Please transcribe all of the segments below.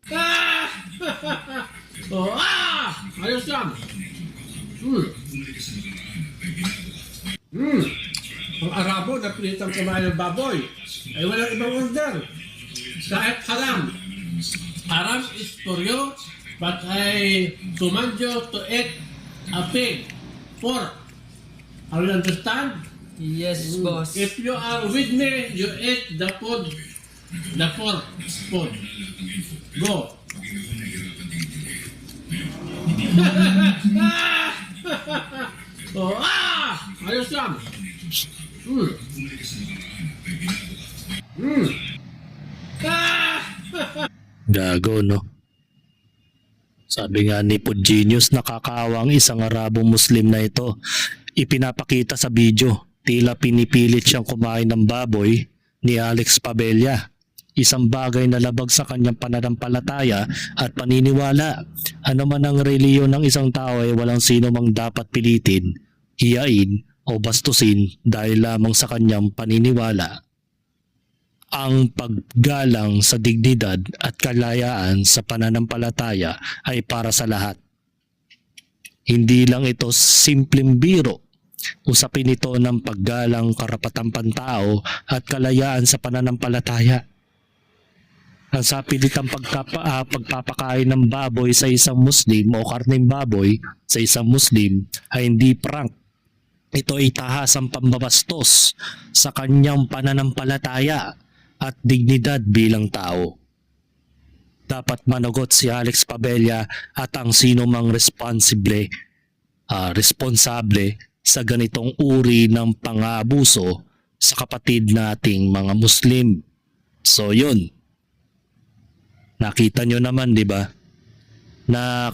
Ah! Oh, ah! Ayos yan. Ang Arabo na pilitang kumain ng baboy ay walang ibang order. Kahit haram. Haram is for you, but I command you to eat a pig, pork. Are you understand? Yes, boss. If you are with me, you eat the food, the pork food. Go. Oh, ah! Ayos yan. Ah! Gago, no? Sabi nga ni Pod Genius, nakakaawa ang isang Arabong Muslim na ito. Ipinapakita sa video, tila pinipilit siyang kumain ng baboy ni Alex Pabella. Isang bagay na labag sa kanyang pananampalataya at paniniwala. Ano man ang reliyon ng isang tao ay walang sino mang dapat pilitin, hiyain o bastusin dahil lamang sa kanyang paniniwala. Ang paggalang sa dignidad at kalayaan sa pananampalataya ay para sa lahat. Hindi lang ito simpleng biro. Usapin ito ng paggalang karapatang pantao at kalayaan sa pananampalataya. Ang sapilitang pagpapakain ng baboy sa isang Muslim o karneng baboy sa isang Muslim ay hindi prank. Ito ay tahasang pambabastos sa kanyang pananampalataya at dignidad bilang tao. Dapat managot si Alex Pabella at ang sino mang responsable sa ganitong uri ng pang-aabuso sa kapatid nating mga Muslim. So yun. Nakita nyo naman, di ba? Na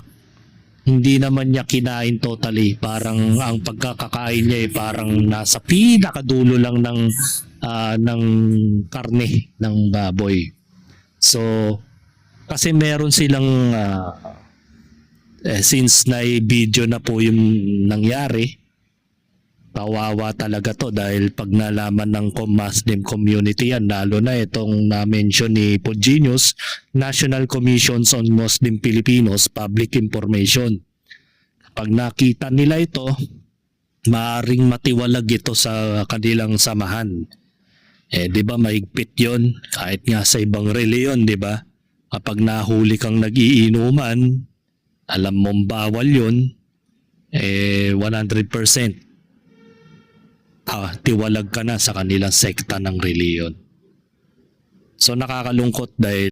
hindi naman niya kinain totally. Parang ang pagkakakain niya parang nasa pinakadulo lang ng karne ng baboy. So, kasi meron silang since na-video na po yung nangyari, kawawa talaga to dahil pag nalaman ng Muslim community yan, lalo na itong na-mention ni Pod Genius, National Commissions on Muslim Filipinos Public Information. Pag nakita nila ito, maaring matiwalag ito sa kanilang samahan. Di ba mahigpit yun? Kahit nga sa ibang reliyon, di ba? Kapag nahuli kang nag-iinuman, alam mong bawal yun, 100%. Tiwalag ka na sa kanilang sekta ng reliyon. So nakakalungkot dahil